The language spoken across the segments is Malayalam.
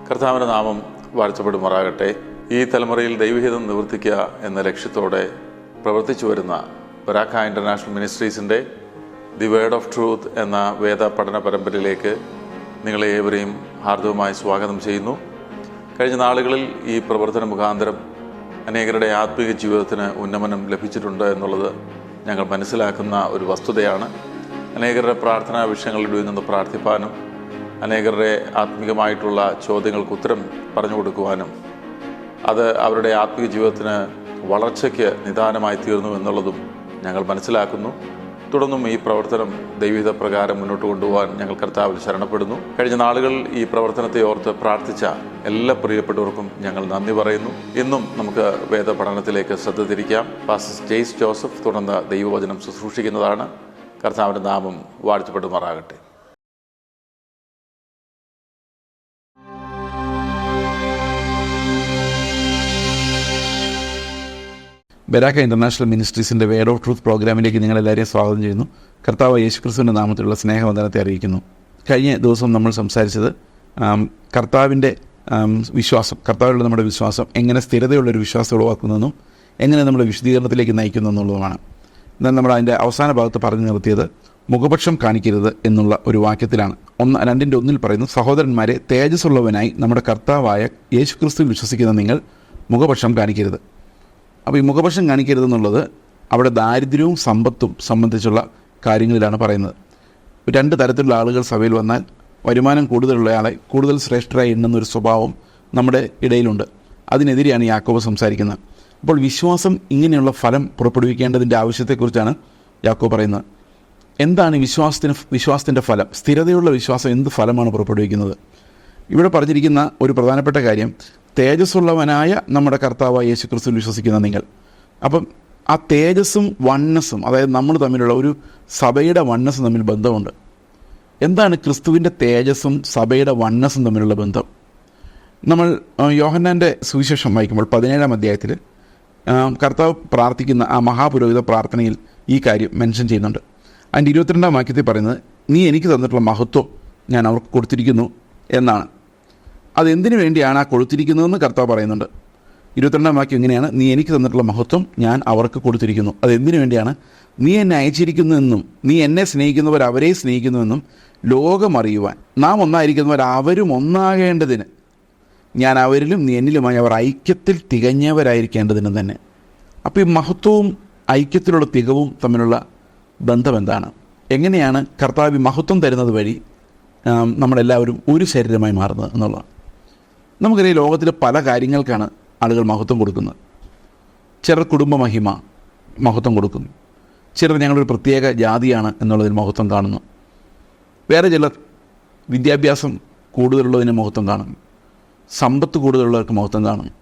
കർത്താവിൻ്റെ നാമം വാഴ്ത്തപ്പെടുമാറാകട്ടെ. ഈ തലമുറയിൽ ദൈവഹിതം നിവർത്തിക്കുക എന്ന ലക്ഷ്യത്തോടെ പ്രവർത്തിച്ചു വരുന്ന ബരാക്ക ഇൻ്റർനാഷണൽ മിനിസ്ട്രീസിൻ്റെ ദി വേർഡ് ഓഫ് ട്രൂത്ത് എന്ന വേദ പഠന പരമ്പരയിലേക്ക് നിങ്ങളെ ഏവരെയും ഹാർദവമായി സ്വാഗതം ചെയ്യുന്നു. കഴിഞ്ഞ നാളുകളിൽ ഈ പ്രവർത്തന മുഖാന്തരം അനേകരുടെ ആത്മീയ ജീവിതത്തിന് ഉന്നമനം ലഭിച്ചിട്ടുണ്ട് എന്നുള്ളത് ഞങ്ങൾ മനസ്സിലാക്കുന്ന ഒരു വസ്തുതയാണ്. അനേകരുടെ പ്രാർത്ഥനാ വിഷയങ്ങളിൽ നിന്ന് പ്രാർത്ഥിപ്പാനും അനേകരുടെ ആത്മീയമായിട്ടുള്ള ചോദ്യങ്ങൾക്ക് ഉത്തരം പറഞ്ഞു കൊടുക്കുവാനും അത് അവരുടെ ആത്മീയ ജീവിതത്തിന് വളർച്ചയ്ക്ക് നിദാനമായി തീർന്നു എന്നുള്ളതും ഞങ്ങൾ മനസ്സിലാക്കുന്നു. തുടർന്നും ഈ പ്രവർത്തനം ദൈവഹിത പ്രകാരം മുന്നോട്ട് കൊണ്ടുപോകാൻ ഞങ്ങൾ കർത്താവിൽ ശരണപ്പെടുന്നു. കഴിഞ്ഞ നാളുകൾ ഈ പ്രവർത്തനത്തെ ഓർത്ത് പ്രാർത്ഥിച്ച എല്ലാ പ്രിയപ്പെട്ടവർക്കും ഞങ്ങൾ നന്ദി പറയുന്നു. ഇന്നും നമുക്ക് വേദ പഠനത്തിലേക്ക് ശ്രദ്ധ തിരിക്കാം. പാസ്റ്റർ ജെയ്സ് ജോസഫ് തുടർന്ന് ദൈവവചനം ശുശ്രൂഷിക്കുന്നതാണ്. കർത്താവിൻ്റെ നാമം വാഴ്ത്തപ്പെടുമാറാകട്ടെ. ബരാക്ക ഇൻ്റർനാഷണൽ മിനിസ്ട്രീസിൻ്റെ വേർഡ് ഓഫ് ട്രൂത്ത് പ്രോഗ്രാമിലേക്ക് നിങ്ങളെല്ലാവരെയും സ്വാഗതം ചെയ്യുന്നു. കർത്താവ് യേശുക്രിസ്തുവിൻ്റെ നാമത്തിലുള്ള സ്നേഹവന്ദനത്തെ അറിയിക്കുന്നു. കഴിഞ്ഞ ദിവസം നമ്മൾ സംസാരിച്ചത് കർത്താവിൻ്റെ വിശ്വാസം, കർത്താവിലുള്ള നമ്മുടെ വിശ്വാസം എങ്ങനെ സ്ഥിരതയുള്ളൊരു വിശ്വാസം ഉളവാക്കുന്നതെന്നും എങ്ങനെ നമ്മുടെ വിശദീകരണത്തിലേക്ക് നയിക്കുന്നു എന്നുള്ളതുമാണ്. എന്നാൽ നമ്മൾ അതിൻ്റെ അവസാന ഭാഗത്ത് പറഞ്ഞു നിർത്തിയത് മുഖപക്ഷം കാണിക്കരുത് എന്നുള്ള ഒരു വാക്യത്തിലാണ്. 2:1 പറയുന്നു, സഹോദരന്മാരെ, തേജസ്സുള്ളവനായി നമ്മുടെ കർത്താവായ യേശുക്രിസ്തുവിൽ വിശ്വസിക്കുന്ന നിങ്ങൾ മുഖപക്ഷം കാണിക്കരുത്. അപ്പോൾ ഈ മുഖപക്ഷം കാണിക്കരുതെന്നുള്ളത് അവിടെ ദാരിദ്ര്യവും സമ്പത്തും സംബന്ധിച്ചുള്ള കാര്യങ്ങളിലാണ് പറയുന്നത്. 2 തരത്തിലുള്ള ആളുകൾ സഭയിൽ വന്നാൽ വരുമാനം കൂടുതലുള്ള ആളെ കൂടുതൽ ശ്രേഷ്ഠരായി എണ്ണുന്നൊരു സ്വഭാവം നമ്മുടെ ഇടയിലുണ്ട്. അതിനെതിരെയാണ് യാക്കോബ് സംസാരിക്കുന്നത്. അപ്പോൾ വിശ്വാസം ഇങ്ങനെയുള്ള ഫലം പുറപ്പെടുവിക്കേണ്ടതിൻ്റെ ആവശ്യത്തെക്കുറിച്ചാണ് യാക്കോബ് പറയുന്നത്. എന്താണ് വിശ്വാസത്തിൻ്റെ ഫലം? സ്ഥിരതയുള്ള വിശ്വാസം എന്ത് ഫലമാണ് പുറപ്പെടുവിക്കുന്നത്? ഇവിടെ പറഞ്ഞിരിക്കുന്ന ഒരു പ്രധാനപ്പെട്ട കാര്യം, തേജസ്സുള്ളവനായ നമ്മുടെ കർത്താവായ യേശുക്രിസ്തുവിൽ വിശ്വസിക്കുന്ന നിങ്ങൾ. അപ്പം ആ തേജസ്സും വണ്ണസ്സും, അതായത് നമ്മൾ തമ്മിലുള്ള ഒരു സഭയുടെ വണ്ണസ്സും തമ്മിൽ ബന്ധമുണ്ട്. എന്താണ് ക്രിസ്തുവിൻ്റെ തേജസ്സും സഭയുടെ വണ്ണസ്സും തമ്മിലുള്ള ബന്ധം? നമ്മൾ യോഹന്നാൻ്റെ സുവിശേഷം വായിക്കുമ്പോൾ 17-ാം അധ്യായത്തിൽ കർത്താവ് പ്രാർത്ഥിക്കുന്ന ആ മഹാപുരോഹിത പ്രാർത്ഥനയിൽ ഈ കാര്യം മെൻഷൻ ചെയ്യുന്നുണ്ട്. അതിൻ്റെ 22-ാം വാക്യത്തിൽ പറയുന്നത്, നീ എനിക്ക് തന്നിട്ടുള്ള മഹത്വം ഞാൻ അവർക്ക് കൊടുത്തിരിക്കുന്നു എന്നാണ്. അതെന്തിനു വേണ്ടിയാണ് ആ കൊടുത്തിരിക്കുന്നതെന്ന് കർത്താവ് പറയുന്നുണ്ട്. 22-ാം വാക്യം ഇങ്ങനെയാണ്, നീ എനിക്ക് തന്നിട്ടുള്ള മഹത്വം ഞാൻ അവർക്ക് കൊടുത്തിരിക്കുന്നു. അതെന്തിനു വേണ്ടിയാണ്? നീ എന്നെ അയച്ചിരിക്കുന്നുവെന്നും നീ എന്നെ സ്നേഹിക്കുന്നവർ അവരെ സ്നേഹിക്കുന്നുവെന്നും ലോകം അറിയുവാൻ, നാം ഒന്നായിരിക്കുന്നവർ അവരും ഒന്നാകേണ്ടതിന്, ഞാൻ അവരിലും നീ എന്നിലുമായി അവർ ഐക്യത്തിൽ തികഞ്ഞവരായിരിക്കേണ്ടതിനും തന്നെ. അപ്പോൾ ഈ മഹത്വവും ഐക്യത്തിലുള്ള തികവും തമ്മിലുള്ള ബന്ധം എന്താണ്? എങ്ങനെയാണ് കർത്താവ് മഹത്വം തരുന്നത് വഴി നമ്മളെല്ലാവരും ഒരു ശരീരമായി മാറുന്നത് എന്നുള്ളതാണ്. നമുക്കറിയാം, ലോകത്തിൽ പല കാര്യങ്ങൾക്കാണ് ആളുകൾ മഹത്വം കൊടുക്കുന്നത്. ചിലർ കുടുംബ മഹിമ മഹത്വം കൊടുക്കുന്നു, ചിലർ ഞങ്ങളൊരു പ്രത്യേക ജാതിയാണ് എന്നുള്ളതിന് മഹത്വം കാണുന്നു, വേറെ ചിലർ വിദ്യാഭ്യാസം കൂടുതലുള്ളതിന് മഹത്വം കാണുന്നു, സമ്പത്ത് കൂടുതലുള്ളവർക്ക് മഹത്വം കാണുന്നു.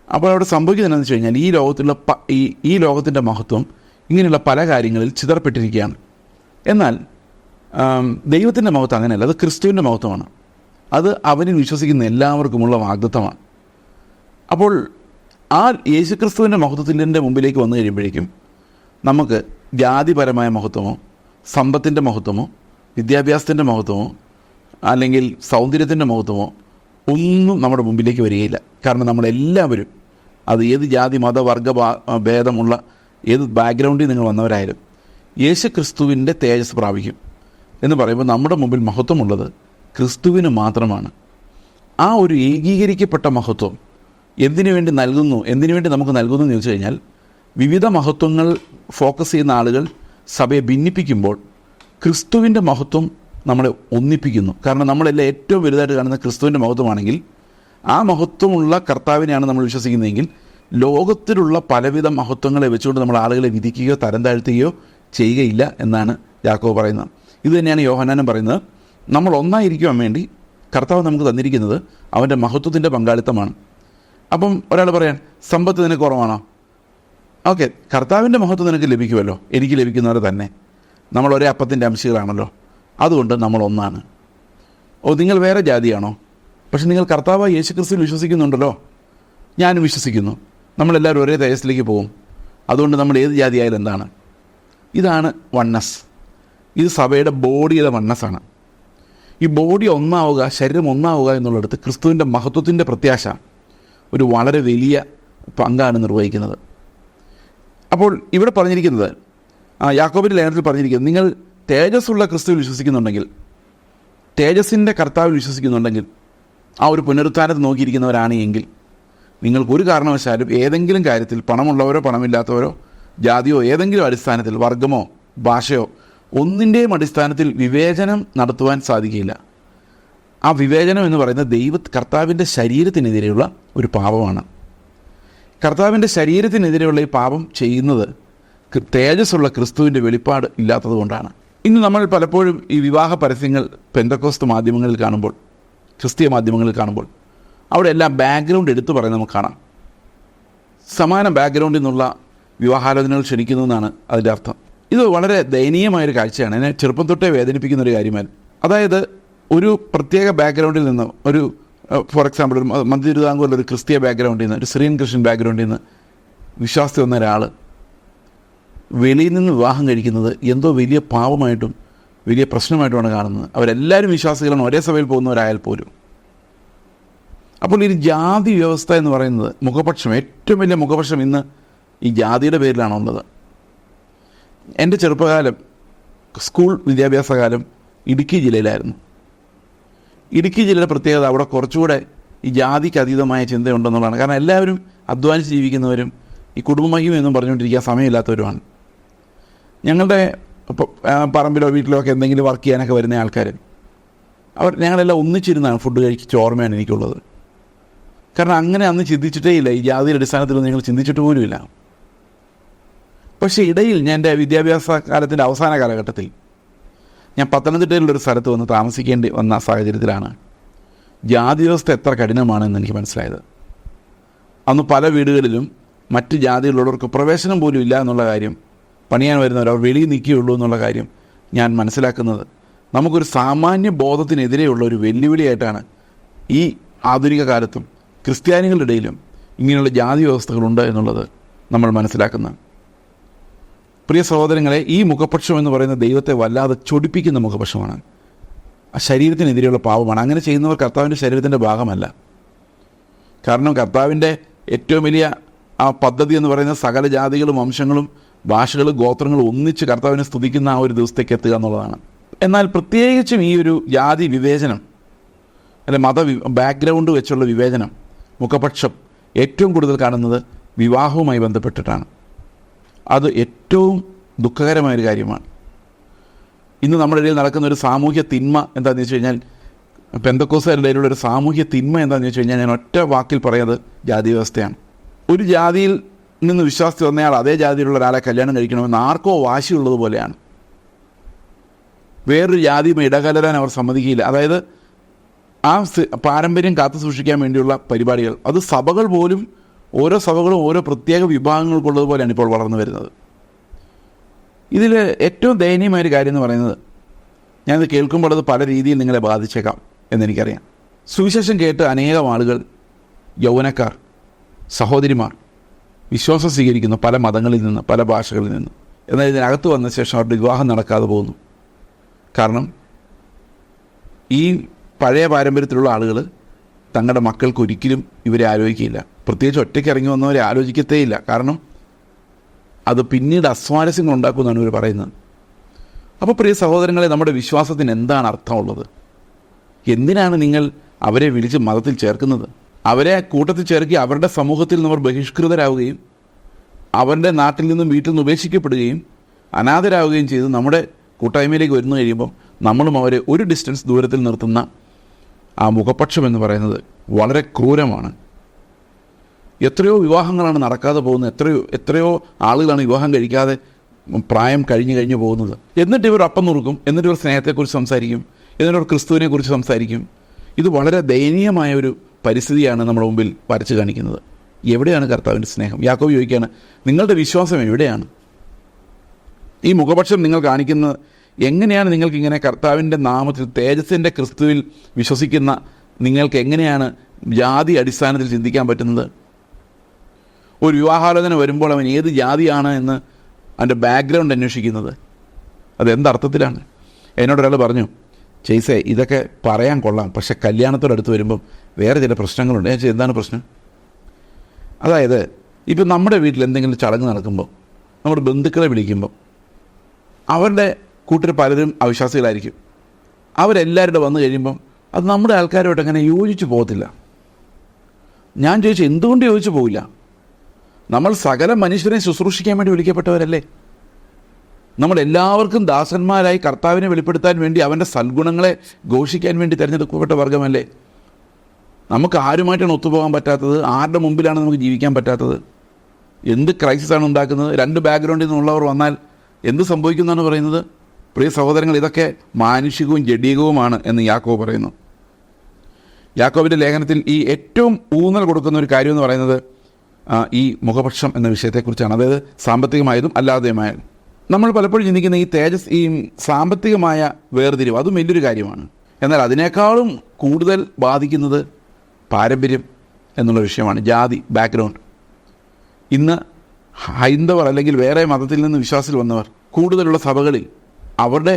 അപ്പോൾ അവിടെ സംഭവിക്കുന്നത് എന്താണെന്ന് വെച്ച് കഴിഞ്ഞാൽ, ഈ ലോകത്തിൻ്റെ മഹത്വം ഇങ്ങനെയുള്ള പല കാര്യങ്ങളിൽ ചിതറപ്പെട്ടിരിക്കുകയാണ്. എന്നാൽ ദൈവത്തിൻ്റെ മഹത്വം അങ്ങനെയല്ല, അത് ക്രിസ്തുവിൻ്റെ മഹത്വമാണ്. അത് അവനിൽ വിശ്വസിക്കുന്ന എല്ലാവർക്കുമുള്ള വാഗ്ദത്തമാണ്. അപ്പോൾ ആ യേശുക്രിസ്തുവിൻ്റെ മഹത്വത്തിൻ്റെ മുമ്പിലേക്ക് വന്നു കഴിയുമ്പോഴേക്കും നമുക്ക് ജാതിപരമായ മഹത്വമോ സമ്പത്തിൻ്റെ മഹത്വമോ വിദ്യാഭ്യാസത്തിൻ്റെ മഹത്വമോ അല്ലെങ്കിൽ സൗന്ദര്യത്തിൻ്റെ മഹത്വമോ ഒന്നും നമ്മുടെ മുമ്പിലേക്ക് വരികയില്ല. കാരണം നമ്മളെല്ലാവരും, അത് ഏത് ജാതി മത വർഗ ഭേദമുള്ള ഏത് ബാക്ക്ഗ്രൗണ്ടിൽ നിങ്ങൾ വന്നവരായാലും യേശുക്രിസ്തുവിൻ്റെ തേജസ് പ്രാപിക്കും എന്ന് പറയുമ്പോൾ നമ്മുടെ മുമ്പിൽ മഹത്വമുള്ളത് ക്രിസ്തുവിന് മാത്രമാണ്. ആ ഒരു ഏകീകരിക്കപ്പെട്ട മഹത്വം എന്തിനു വേണ്ടി നമുക്ക് നൽകുന്നു എന്ന് ചോദിച്ചു കഴിഞ്ഞാൽ, വിവിധ മഹത്വങ്ങൾ ഫോക്കസ് ചെയ്യുന്ന ആളുകൾ സഭയെ ഭിന്നിപ്പിക്കുമ്പോൾ ക്രിസ്തുവിൻ്റെ മഹത്വം നമ്മളെ ഒന്നിപ്പിക്കുന്നു. കാരണം നമ്മളെല്ലാം ഏറ്റവും വലുതായിട്ട് കാണുന്ന ക്രിസ്തുവിൻ്റെ മഹത്വമാണെങ്കിൽ, ആ മഹത്വമുള്ള കർത്താവിനെയാണ് നമ്മൾ വിശ്വസിക്കുന്നതെങ്കിൽ, ലോകത്തിലുള്ള പലവിധ മഹത്വങ്ങളെ വെച്ചുകൊണ്ട് നമ്മൾ ആളുകളെ വിധിക്കുകയോ തരം താഴ്ത്തുകയോ ചെയ്യുകയില്ല എന്നാണ് യാക്കോബ് പറയുന്നത്. ഇത് തന്നെയാണ് യോഹന്നാനും പറയുന്നത്. നമ്മൾ ഒന്നായിരിക്കുവാൻ വേണ്ടി കർത്താവ് നമുക്ക് തന്നിരിക്കുന്നത് അവൻ്റെ മഹത്വത്തിൻ്റെ പങ്കാളിത്തമാണ്. അപ്പം ഒരാൾ പറയാൻ, സമ്പത്ത് നിനക്ക് കുറവാണോ? ഓക്കെ, കർത്താവിൻ്റെ മഹത്വം നിനക്ക് ലഭിക്കുമല്ലോ, എനിക്ക് ലഭിക്കുന്നവരെ തന്നെ. നമ്മൾ ഒരേ അപ്പത്തിൻ്റെ അംശികളാണല്ലോ, അതുകൊണ്ട് നമ്മൾ ഒന്നാണ്. നിങ്ങൾ വേറെ ജാതിയാണോ? പക്ഷെ നിങ്ങൾ കർത്താവായ യേശുക്രിസ്തുവിൽ വിശ്വസിക്കുന്നുണ്ടല്ലോ. ഞാനും വിശ്വസിക്കുന്നു. നമ്മളെല്ലാവരും ഒരേ തേജസ്സിലേക്ക് പോകും. അതുകൊണ്ട് നമ്മൾ ഏത് ജാതിയായാലും എന്താണ്? ഇതാണ് വണ്ണസ്. ഇത് സഭയുടെ ബോഡിയുടെ വണ്ണസ്സാണ്. ഈ ബോഡി ഒന്നാവുക, ശരീരം ഒന്നാവുക എന്നുള്ളിടത്ത് ക്രിസ്തുവിൻ്റെ മഹത്വത്തിൻ്റെ പ്രത്യാശ ഒരു വളരെ വലിയ പങ്കാണ് നിർവഹിക്കുന്നത്. അപ്പോൾ ഇവിടെ പറഞ്ഞിരിക്കുന്നത്, യാക്കോബിൻ്റെ ലേഖനത്തിൽ പറഞ്ഞിരിക്കുന്നത്, നിങ്ങൾ തേജസ്സുള്ള ക്രിസ്തുവിൽ വിശ്വസിക്കുന്നുണ്ടെങ്കിൽ, തേജസ്സിൻ്റെ കർത്താവിൽ വിശ്വസിക്കുന്നുണ്ടെങ്കിൽ, ആ ഒരു പുനരുത്ഥാനത്തെ നോക്കിയിരിക്കുന്നവരാണ് എങ്കിൽ നിങ്ങൾക്കൊരു കാരണവശാലും ഏതെങ്കിലും കാര്യത്തിൽ പണമുള്ളവരോ പണമില്ലാത്തവരോ ജാതിയോ ഏതെങ്കിലും അടിസ്ഥാനത്തിൽ വർഗമോ ഭാഷയോ ഒന്നിൻ്റെയും അടിസ്ഥാനത്തിൽ വിവേചനം നടത്തുവാൻ സാധിക്കില്ല. ആ വിവേചനം എന്ന് പറയുന്നത് കർത്താവിൻ്റെ ശരീരത്തിനെതിരെയുള്ള ഒരു പാപമാണ്. കർത്താവിൻ്റെ ശരീരത്തിനെതിരെയുള്ള ഈ പാപം ചെയ്യുന്നത് തേജസ്സുള്ള ക്രിസ്തുവിൻ്റെ വെളിപ്പാട് ഇല്ലാത്തത് കൊണ്ടാണ്. ഇന്ന് നമ്മൾ പലപ്പോഴും ഈ വിവാഹ പരസ്യങ്ങൾ പെന്തക്കോസ്ത് മാധ്യമങ്ങളിൽ കാണുമ്പോൾ, ക്രിസ്തീയ മാധ്യമങ്ങളിൽ കാണുമ്പോൾ, അവിടെ എല്ലാം ബാക്ക്ഗ്രൗണ്ട് എടുത്തു പറയുന്നത് നമുക്ക് കാണാം. സമാന ബാക്ക്ഗ്രൗണ്ടിൽ നിന്നുള്ള വിവാഹാലോചനകൾ ക്ഷണിക്കുന്നു എന്നാണ് അതിൻ്റെ അർത്ഥം. ഇത് വളരെ ദയനീയമായൊരു കാഴ്ചയാണ്. എന്നെ ചെറുപ്പം തൊട്ടേ വേദനിപ്പിക്കുന്നൊരു കാര്യമാണ്. അതായത് ഒരു പ്രത്യേക ബാക്ക്ഗ്രൗണ്ടിൽ നിന്ന്, ഒരു ഫോർ എക്സാമ്പിൾ ഒരു മധ്യ തിരുവിതാംകൂറിൽ ഒരു ക്രിസ്തീയ ബാക്ക്ഗ്രൗണ്ടിൽ നിന്ന്, ഒരു സിറിയൻ ക്രിസ്ത്യൻ ബാക്ക്ഗ്രൗണ്ടിൽ നിന്ന് വിശ്വാസി വന്ന ഒരാൾ വെളിയിൽ നിന്ന് വിവാഹം കഴിക്കുന്നത് എന്തോ വലിയ പാപമായിട്ടും വലിയ പ്രശ്നമായിട്ടുമാണ് കാണുന്നത്. അവരെല്ലാവരും വിശ്വാസികളാണ്, ഒരേ സഭയിൽ പോകുന്നവരായാൽ പോലും. അപ്പോൾ ഈ ജാതി വ്യവസ്ഥ എന്ന് പറയുന്നത് മുഖപക്ഷം, ഏറ്റവും വലിയ മുഖപക്ഷം ഇന്ന് ഈ ജാതിയുടെ പേരിലാണുള്ളത്. എൻ്റെ ചെറുപ്പകാലം, സ്കൂൾ വിദ്യാഭ്യാസകാലം ഇടുക്കി ജില്ലയിലായിരുന്നു. ഇടുക്കി ജില്ലയുടെ പ്രത്യേകത അവിടെ കുറച്ചുകൂടെ ഈ ജാതിക്ക് അതീതമായ ചിന്തയുണ്ടെന്നുള്ളതാണ്. കാരണം എല്ലാവരും അധ്വാനിച്ച് ജീവിക്കുന്നവരും ഈ കുടുംബമഹിമയൊന്നും പറഞ്ഞുകൊണ്ടിരിക്കാൻ സമയമില്ലാത്തവരുമാണ്. ഞങ്ങളുടെ പറമ്പിലോ വീട്ടിലോ ഒക്കെ എന്തെങ്കിലും വർക്ക് ചെയ്യാനൊക്കെ വരുന്ന ആൾക്കാർ, ഞങ്ങളെല്ലാം ഒന്നിച്ചിരുന്നാണ് ഫുഡ് കഴിച്ച് ഓർമ്മയാണ് എനിക്കുള്ളത്. കാരണം അങ്ങനെ അന്ന് ചിന്തിച്ചിട്ടേ ഇല്ല, ഈ ജാതിയുടെ അടിസ്ഥാനത്തിലൊന്നും ഞങ്ങൾ ചിന്തിച്ചിട്ട് പോലുമില്ല. പക്ഷേ ഇടയിൽ ഞാൻ എൻ്റെ വിദ്യാഭ്യാസ കാലത്തിൻ്റെ അവസാന കാലഘട്ടത്തിൽ ഞാൻ പത്തനംതിട്ടയിലുള്ളൊരു സ്ഥലത്ത് വന്ന് താമസിക്കേണ്ടി വന്ന സാഹചര്യത്തിലാണ് ജാതി വ്യവസ്ഥ എത്ര കഠിനമാണെന്ന് എനിക്ക് മനസ്സിലായത്. അന്ന് പല വീടുകളിലും മറ്റ് ജാതിയിലുള്ളവർക്ക് പ്രവേശനം പോലും ഇല്ല എന്നുള്ള കാര്യം, പണിയാൻ വരുന്നവർ അവർ വെളിയിൽ നിൽക്കുകയുള്ളൂ എന്നുള്ള കാര്യം ഞാൻ മനസ്സിലാക്കുന്നത് നമുക്കൊരു സാമാന്യ ബോധത്തിനെതിരെയുള്ള ഒരു വെല്ലുവിളിയായിട്ടാണ് ഈ ആധുനിക കാലത്തും ക്രിസ്ത്യാനികളുടെ ഇടയിലും ഇങ്ങനെയുള്ള ജാതി വ്യവസ്ഥകളുണ്ട് എന്നുള്ളത് നമ്മൾ മനസ്സിലാക്കുന്നത്. പ്രിയ സഹോദരങ്ങളെ, ഈ മുഖപക്ഷം എന്ന് പറയുന്ന ദൈവത്തെ വല്ലാതെ ചൊടിപ്പിക്കുന്ന മുഖപക്ഷമാണ്. ആ ശരീരത്തിനെതിരെയുള്ള പാപമാണ്. അങ്ങനെ ചെയ്യുന്നവർ കർത്താവിൻ്റെ ശരീരത്തിൻ്റെ ഭാഗമല്ല. കാരണം കർത്താവിൻ്റെ ഏറ്റവും വലിയ ആ പദ്ധതി എന്ന് പറയുന്നത് സകല ജാതികളും വംശങ്ങളും ഭാഷകളും ഗോത്രങ്ങളും ഒന്നിച്ച് കർത്താവിനെ സ്തുതിക്കുന്ന ആ ഒരു ദിവസത്തേക്ക് എത്തുക എന്നുള്ളതാണ്. എന്നാൽ പ്രത്യേകിച്ചും ഈ ഒരു ജാതി വിവേചനം, അല്ലെ ബാക്ക്ഗ്രൗണ്ട് വെച്ചുള്ള വിവേചനം, മുഖപക്ഷം ഏറ്റവും കൂടുതൽ കാണുന്നത് വിവാഹവുമായി ബന്ധപ്പെട്ടിട്ടാണ്. അത് ഏറ്റവും ദുഃഖകരമായൊരു കാര്യമാണ്. ഇന്ന് നമ്മുടെ ഇടയിൽ നടക്കുന്ന ഒരു സാമൂഹ്യ തിന്മ എന്താണെന്ന് വെച്ച് കഴിഞ്ഞാൽ, പെന്തക്കോസ്തുകാരുടെ ഇടയിലുള്ള ഒരു സാമൂഹ്യ തിന്മ എന്താണെന്ന് വെച്ച് കഴിഞ്ഞാൽ, ഞാൻ ഒറ്റ വാക്കിൽ പറയുന്നത് ജാതി വ്യവസ്ഥയാണ്. ഒരു ജാതിയിൽ നിന്ന് വിശ്വാസത്തിൽ വന്നയാൾ അതേ ജാതിയിലുള്ള ഒരാളെ കല്യാണം കഴിക്കണമെന്ന് ആർക്കോ വാശിയുള്ളതുപോലെയാണ്. വേറൊരു ജാതിയുമായി ഇടകലരാൻ അവർ സമ്മതിക്കില്ല. അതായത് ആ പാരമ്പര്യം കാത്തു സൂക്ഷിക്കാൻ വേണ്ടിയുള്ള പരിപാടികൾ, അത് സഭകൾ പോലും, ഓരോ സഭകളും ഓരോ പ്രത്യേക വിഭാഗങ്ങൾക്കുള്ളതുപോലെയാണ് ഇപ്പോൾ വളർന്നു വരുന്നത്. ഇതിൽ ഏറ്റവും ദയനീയമായൊരു കാര്യം എന്ന് പറയുന്നത്, ഞാനത് കേൾക്കുമ്പോൾ അത് പല രീതിയിൽ നിങ്ങളെ ബാധിച്ചേക്കാം എന്നെനിക്കറിയാം. സുവിശേഷം കേട്ട് അനേകം ആളുകൾ, യൗവനക്കാർ, സഹോദരിമാർ വിശ്വാസം സ്വീകരിക്കുന്നു പല മതങ്ങളിൽ നിന്ന്, പല ഭാഷകളിൽ നിന്ന്. എന്നാൽ ഇതിനകത്ത് വന്ന ശേഷം അവരുടെ വിവാഹം നടക്കാതെ പോകുന്നു. കാരണം ഈ പഴയ പാരമ്പര്യത്തിലുള്ള ആളുകൾ തങ്ങളുടെ മക്കൾക്ക് ഒരിക്കലും ഇവരെ ആലോചിക്കില്ല. പ്രത്യേകിച്ച് ഒറ്റയ്ക്ക് ഇറങ്ങി വന്നവരെ ആലോചിക്കത്തേയില്ല. കാരണം അത് പിന്നീട് അസ്വാരസ്യങ്ങൾ ഉണ്ടാക്കുമെന്നാണ് ഇവർ പറയുന്നത്. അപ്പോൾ പ്രിയ സഹോദരങ്ങളെ, നമ്മുടെ വിശ്വാസത്തിന് എന്താണ് അർത്ഥമുള്ളത്? എന്തിനാണ് നിങ്ങൾ അവരെ വിളിച്ച് മതത്തിൽ ചേർക്കുന്നത്? അവരെ കൂട്ടത്തിൽ ചേർക്കി അവരുടെ സമൂഹത്തിൽ നിന്ന് അവർ ബഹിഷ്കൃതരാവുകയും അവരുടെ നാട്ടിൽ നിന്നും വീട്ടിൽ നിന്ന് ഉപേക്ഷിക്കപ്പെടുകയും അനാഥരാവുകയും ചെയ്ത് നമ്മുടെ കൂട്ടായ്മയിലേക്ക് വരുന്നു കഴിയുമ്പം നമ്മളും അവരെ ഒരു ഡിസ്റ്റൻസ് ദൂരത്തിൽ നിർത്തുന്ന ആ മുഖപക്ഷം എന്ന് പറയുന്നത് വളരെ ക്രൂരമാണ്. എത്രയോ വിവാഹങ്ങളാണ് നടക്കാതെ പോകുന്നത്. എത്രയോ ആളുകളാണ് വിവാഹം കഴിക്കാതെ പ്രായം കഴിഞ്ഞു പോകുന്നത്. എന്നിട്ട് ഇവർ അപ്പം നുറുക്കും, എന്നിട്ട് ഇവർ സ്നേഹത്തെക്കുറിച്ച് സംസാരിക്കും, എന്നിട്ട് ഇവർ ക്രിസ്തുവിനെക്കുറിച്ച് സംസാരിക്കും. ഇത് വളരെ ദയനീയമായ ഒരു പരിസ്ഥിതിയാണ് നമ്മുടെ മുമ്പിൽ വരച്ച് കാണിക്കുന്നത്. എവിടെയാണ് കർത്താവിൻ്റെ സ്നേഹം? യാക്കോബ് ചോദിക്കുകയാണ്, നിങ്ങളുടെ വിശ്വാസം എവിടെയാണ്? ഈ മുഖപക്ഷം നിങ്ങൾ കാണിക്കുന്നത് എങ്ങനെയാണ്? നിങ്ങൾക്കിങ്ങനെ കർത്താവിൻ്റെ നാമത്തിൽ തേജസ്സിൻ്റെ ക്രിസ്തുവിൽ വിശ്വസിക്കുന്ന നിങ്ങൾക്ക് എങ്ങനെയാണ് ജാതി അടിസ്ഥാനത്തിൽ ചിന്തിക്കാൻ പറ്റുന്നത്? ഒരു വിവാഹാലോചന വരുമ്പോൾ അവൻ ഏത് ജാതിയാണ് എന്ന് അവൻ്റെ ബാക്ക്ഗ്രൗണ്ട് അന്വേഷിക്കുന്നത് അതെന്തർത്ഥത്തിലാണ്? എന്നോടൊരാൾ പറഞ്ഞു, ചെയ്സേ ഇതൊക്കെ പറയാൻ കൊള്ളാം, പക്ഷെ കല്യാണത്തോടടുത്ത് വരുമ്പം വേറെ ചില പ്രശ്നങ്ങളുണ്ട്. ഞാൻ എന്താണ് പ്രശ്നം? അതായത് ഇപ്പം നമ്മുടെ വീട്ടിൽ എന്തെങ്കിലും ചടങ്ങ് നടക്കുമ്പോൾ, നമ്മുടെ ബന്ധുക്കളെ വിളിക്കുമ്പോൾ, അവരുടെ കൂട്ടർ പലരും അവിശ്വാസികളായിരിക്കും. അവരെല്ലാവരുടെ വന്നു കഴിയുമ്പം അത് നമ്മുടെ ആൾക്കാരുമായിട്ട് അങ്ങനെ യോജിച്ച് പോകത്തില്ല. ഞാൻ ചോദിച്ചു, എന്തുകൊണ്ട് യോജിച്ച് പോവില്ല? നമ്മൾ സകല മനുഷ്യരെ ശുശ്രൂഷിക്കാൻ വേണ്ടി വിളിക്കപ്പെട്ടവരല്ലേ? നമ്മളെല്ലാവർക്കും ദാസന്മാരായി കർത്താവിനെ വെളിപ്പെടുത്താൻ വേണ്ടി അവൻ്റെ സൽഗുണങ്ങളെ ഘോഷിക്കാൻ വേണ്ടി തിരഞ്ഞെടുക്കപ്പെട്ട വർഗമല്ലേ? നമുക്ക് ആരുമായിട്ടാണ് ഒത്തുപോകാൻ പറ്റാത്തത്? ആരുടെ മുമ്പിലാണ് നമുക്ക് ജീവിക്കാൻ പറ്റാത്തത്? എന്ത് ക്രൈസിസാണ് ഉണ്ടാക്കുന്നത്? രണ്ട് ബാക്ക്ഗ്രൗണ്ടിൽ നിന്നുള്ളവർ വന്നാൽ എന്ത് സംഭവിക്കുന്നതാണ് പറയുന്നത്? പ്രിയ സഹോദരങ്ങൾ, ഇതൊക്കെ മാനുഷികവും ജഡീകവുമാണ് എന്ന് യാക്കോബ് പറയുന്നു. യാക്കോബിൻ്റെ ലേഖനത്തിൽ ഈ ഏറ്റവും ഊന്നൽ കൊടുക്കുന്ന ഒരു കാര്യം എന്ന് പറയുന്നത് ഈ മുഖപക്ഷം എന്ന വിഷയത്തെക്കുറിച്ചാണ്. അതായത് സാമ്പത്തികമായതും അല്ലാതെയുമായതും. നമ്മൾ പലപ്പോഴും ചിന്തിക്കുന്ന ഈ സാമ്പത്തികമായ വേർതിരിവ് അതും വലിയൊരു കാര്യമാണ്. എന്നാൽ അതിനേക്കാളും കൂടുതൽ ബാധിക്കുന്നത് പാരമ്പര്യം എന്നുള്ള വിഷയമാണ്, ജാതി, ബാക്ക്ഗ്രൗണ്ട്. ഇന്ന് ഹൈന്ദവർ അല്ലെങ്കിൽ വേറെ മതത്തിൽ നിന്ന് വിശ്വാസത്തിൽ വന്നവർ കൂടുതലുള്ള സഭകളിൽ അവരുടെ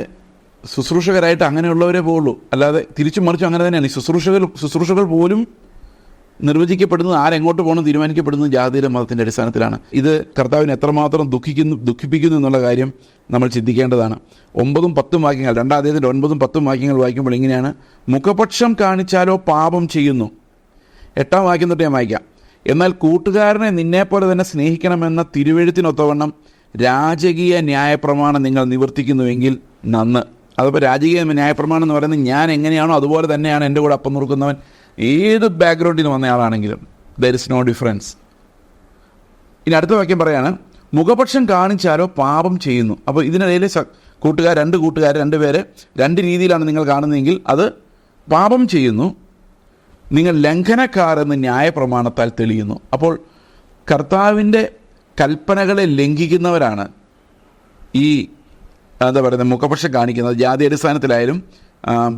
ശുശ്രൂഷകരായിട്ട് അങ്ങനെയുള്ളവരെ പോകുള്ളൂ. അല്ലാതെ തിരിച്ചും മറിച്ചും അങ്ങനെ തന്നെയാണ്. ഈ ശുശ്രൂഷകൾ പോലും നിർവചിക്കപ്പെടുന്നത്, ആരെങ്ങോട്ട് പോകണം തീരുമാനിക്കപ്പെടുന്നത് ജാതിയുടെ മതത്തിൻ്റെ അടിസ്ഥാനത്തിലാണ്. ഇത് കർത്താവിനെ എത്രമാത്രം ദുഃഖിപ്പിക്കുന്നു എന്നുള്ള കാര്യം നമ്മൾ ചിന്തിക്കേണ്ടതാണ്. 9-10 വാക്യങ്ങൾ, 2 അധ്യായത്തിൻ്റെ 9-10 വാക്യങ്ങൾ വായിക്കുമ്പോൾ ഇങ്ങനെയാണ്: മുഖപക്ഷം കാണിച്ചാലോ പാപം ചെയ്യുന്നു. 8 വാക്യം തൊട്ട് ഞാൻ വായിക്കാം. എന്നാൽ കൂട്ടുകാരനെ നിന്നെപ്പോലെ തന്നെ സ്നേഹിക്കണമെന്ന തിരുവെഴുത്തിനൊത്തവണ്ണം രാജകീയ ന്യായപ്രമാണം നിങ്ങൾ നിവർത്തിക്കുന്നുവെങ്കിൽ നന്ന്. അതിപ്പോൾ രാജകീയ ന്യായപ്രമാണം എന്ന് പറയുന്നത് ഞാൻ എങ്ങനെയാണോ അതുപോലെ തന്നെയാണ് എൻ്റെ കൂടെ അപ്പം നുറുക്കുന്നവൻ. ഏത് ബാക്ക്ഗ്രൗണ്ടിൽ നിന്ന് വന്നയാളാണെങ്കിലും ദർ ഇസ് നോ ഡിഫറൻസ്. ഇനി അടുത്ത വാക്യം പറയാണ്, മുഖപക്ഷം കാണിച്ചാലോ പാപം ചെയ്യുന്നു. അപ്പോൾ ഇതിനിടയിൽ രണ്ട് കൂട്ടുകാർ 2 പേര് 2 രീതിയിലാണ് നിങ്ങൾ കാണുന്നതെങ്കിൽ അത് പാപം ചെയ്യുന്നു. നിങ്ങൾ ലംഘനക്കാരെന്ന് ന്യായപ്രമാണത്താൽ തെളിയുന്നു. അപ്പോൾ കർത്താവിൻ്റെ കൽപ്പനകളെ ലംഘിക്കുന്നവരാണ് ഈ എന്താ പറയുന്നത് മുഖപക്ഷം കാണിക്കുന്നത്. ജാതി അടിസ്ഥാനത്തിലായാലും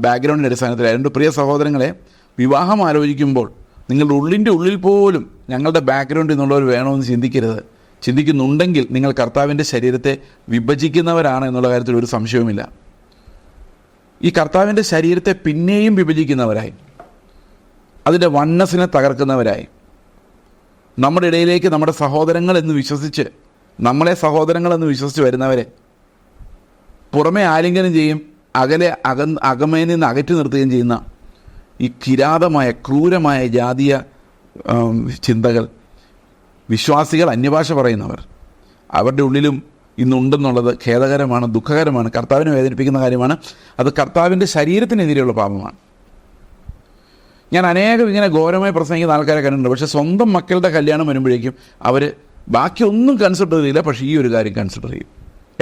ബാക്ക്ഗ്രൗണ്ടിൻ്റെ അടിസ്ഥാനത്തിലായാലും. പ്രിയ സഹോദരങ്ങളെ, വിവാഹം ആലോചിക്കുമ്പോൾ നിങ്ങളുടെ ഉള്ളിൽ പോലും ഞങ്ങളുടെ ബാക്ക്ഗ്രൗണ്ടിൽ നിന്നുള്ളവർ വേണമെന്ന് ചിന്തിക്കരുത്. ചിന്തിക്കുന്നുണ്ടെങ്കിൽ നിങ്ങൾ കർത്താവിൻ്റെ ശരീരത്തെ വിഭജിക്കുന്നവരാണ് എന്നുള്ള കാര്യത്തിൽ ഒരു സംശയവുമില്ല. ഈ കർത്താവിൻ്റെ ശരീരത്തെ പിന്നെയും വിഭജിക്കുന്നവരായി, അതിൻ്റെ വണ്ണസിനെ തകർക്കുന്നവരായി, നമ്മുടെ ഇടയിലേക്ക് നമ്മുടെ സഹോദരങ്ങളെന്ന് വിശ്വസിച്ച് നമ്മളെ വിശ്വസിച്ച് വരുന്നവരെ പുറമെ ആലിംഗനം ചെയ്യും, അകമയിൽ നിന്ന് അകറ്റി നിർത്തുകയും ചെയ്യുന്ന ഈ കിരാതമായ ക്രൂരമായ ജാതീയ ചിന്തകൾ, വിശ്വാസികൾ, അന്യഭാഷ പറയുന്നവർ, അവരുടെ ഉള്ളിലും ഇന്നുണ്ടെന്നുള്ളത് ഖേദകരമാണ്, ദുഃഖകരമാണ്, കർത്താവിനെ വേദനിപ്പിക്കുന്ന കാര്യമാണ്. അത് കർത്താവിൻ്റെ ശരീരത്തിനെതിരെയുള്ള പാപമാണ്. ഞാൻ അനേകം ഇങ്ങനെ ഘോരമായി പ്രസംഗിക്കുന്ന ആൾക്കാരെ കണ്ടിട്ടുണ്ട്. പക്ഷേ സ്വന്തം മക്കളുടെ കല്യാണം വരുമ്പോഴേക്കും അവർ ബാക്കിയൊന്നും കൺസിഡർ ചെയ്യില്ല, പക്ഷേ ഈ ഒരു കാര്യം കൺസിഡർ ചെയ്യും.